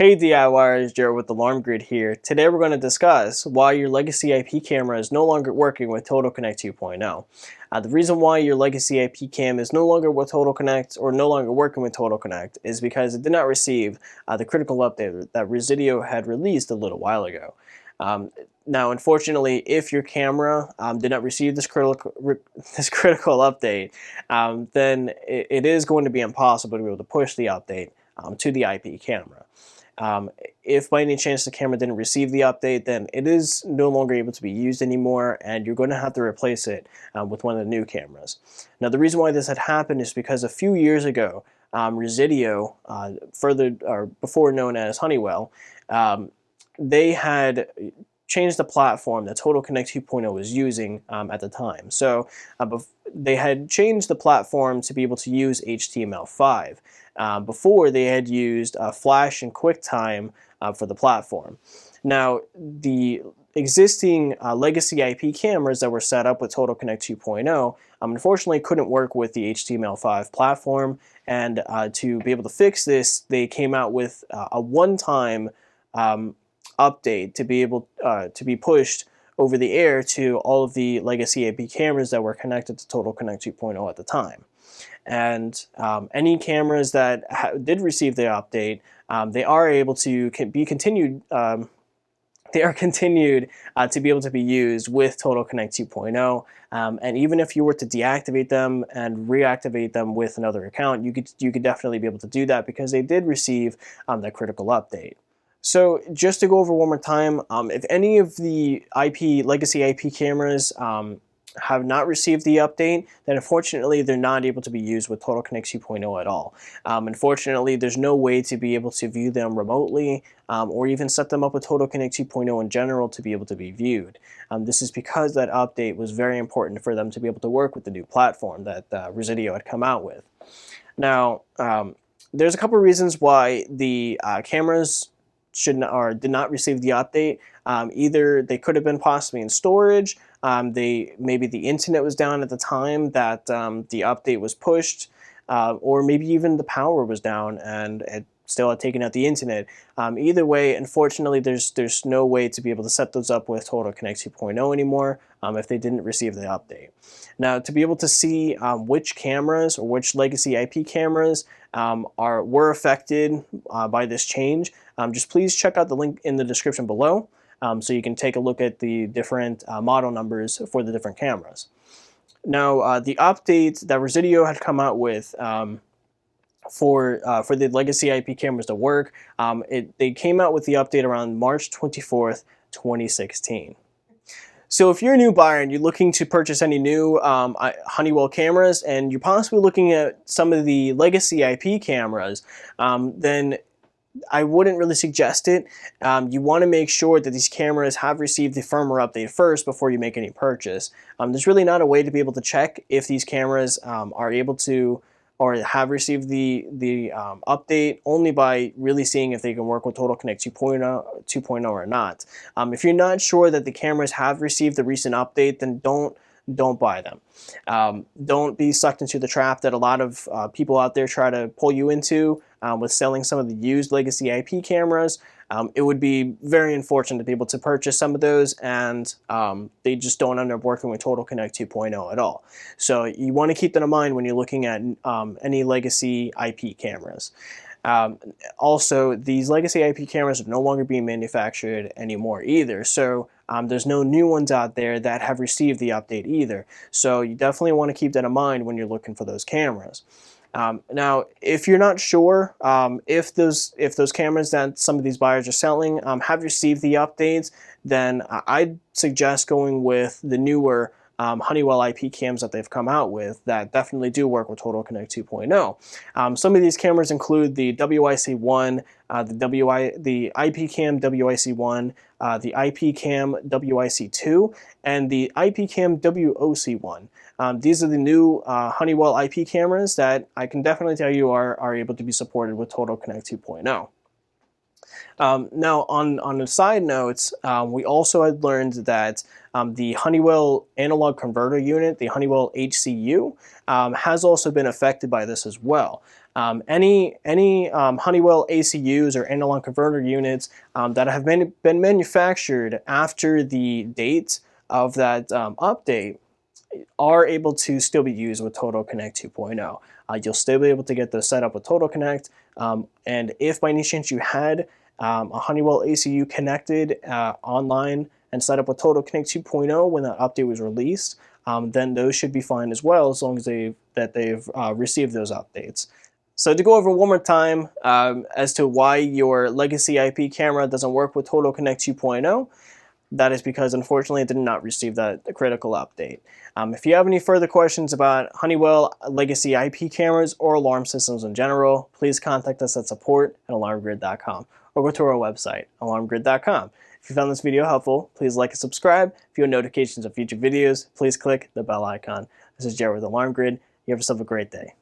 Hey DIYers, Jarrett with Alarm Grid here. Today we're going to discuss why your legacy IP camera is no longer working with Total Connect 2.0. The reason why your legacy IP cam is no longer with Total Connect or no longer working with Total Connect is because it did not receive the critical update that Resideo had released a little while ago. Now, unfortunately, if your camera did not receive this critical update, then it is going to be impossible to be able to push the update to the IP camera. If by any chance the camera didn't receive the update, then it is no longer able to be used anymore, and you're going to have to replace it with one of the new cameras. Now, the reason why this had happened is because a few years ago, Resideo, before known as Honeywell, they had changed the platform that Total Connect 2.0 was using at the time. So they had changed the platform to be able to use HTML5. Before, they had used Flash and QuickTime for the platform. Now, the existing legacy IP cameras that were set up with Total Connect 2.0 unfortunately couldn't work with the HTML5 platform, and to be able to fix this, they came out with a one-time update to be able to be pushed over the air to all of the legacy IP cameras that were connected to Total Connect 2.0 at the time. And any cameras that did receive the update, they are able to be continued. They are continued to be able to be used with Total Connect 2.0. And even if you were to deactivate them and reactivate them with another account, you could definitely be able to do that because they did receive that critical update. So just to go over one more time, if any of the legacy IP cameras have not received the update, then unfortunately they're not able to be used with Total Connect 2.0 at all. Unfortunately, there's no way to be able to view them remotely or even set them up with Total Connect 2.0 in general to be able to be viewed. This is because that update was very important for them to be able to work with the new platform that Resideo had come out with. Now, there's a couple of reasons why the cameras did not receive the update. Either they could have been possibly in storage, maybe the internet was down at the time that the update was pushed, or maybe even the power was down and it still had taken out the internet. Either way, unfortunately, there's no way to be able to set those up with Total Connect 2.0 anymore if they didn't receive the update. Now, to be able to see which cameras or which legacy IP cameras were affected by this change, just please check out the link in the description below so you can take a look at the different model numbers for the different cameras. Now, the update that Resideo had come out with for the legacy IP cameras to work, they came out with the update around March 24th, 2016. So if you're a new buyer and you're looking to purchase any new Honeywell cameras and you're possibly looking at some of the legacy IP cameras, then I wouldn't really suggest it. You want to make sure that these cameras have received the firmware update first before you make any purchase. There's really not a way to be able to check if these cameras are able to or have received the update only by really seeing if they can work with Total Connect 2.0 or not. If you're not sure that the cameras have received the recent update, then don't buy them. Don't be sucked into the trap that a lot of people out there try to pull you into with selling some of the used legacy IP cameras. It would be very unfortunate to be able to purchase some of those and they just don't end up working with Total Connect 2.0 at all. So you want to keep that in mind when you're looking at any legacy IP cameras. Also, these legacy IP cameras are no longer being manufactured anymore either. So there's no new ones out there that have received the update either. So you definitely want to keep that in mind when you're looking for those cameras. Now, if you're not sure if those cameras that some of these buyers are selling have received the updates, then I'd suggest going with the newer Honeywell IP cams that they've come out with that definitely do work with Total Connect 2.0. Some of these cameras include the WIC1, the IPCAM WIC1, the IPCAM WIC2, and the IPCAM WOC1. These are the new Honeywell IP cameras that I can definitely tell you are able to be supported with Total Connect 2.0. Now, on a side note, we also had learned that the Honeywell analog converter unit, the Honeywell HCU, has also been affected by this as well. Any Honeywell ACUs or analog converter units that have been manufactured after the date of that update are able to still be used with Total Connect 2.0. You'll still be able to get those set up with Total Connect, and if by any chance you had a Honeywell ACU connected online and set up with Total Connect 2.0 when that update was released, then those should be fine as well, as long as they've received those updates. So to go over one more time as to why your legacy IP camera doesn't work with Total Connect 2.0, that is because unfortunately it did not receive that critical update. If you have any further questions about Honeywell Legacy IP cameras or alarm systems in general, please contact us at support@alarmgrid.com or go to our website, alarmgrid.com. If you found this video helpful, please like and subscribe. If you want notifications of future videos, please click the bell icon. This is Jarrett with Alarm Grid. You have yourself a great day.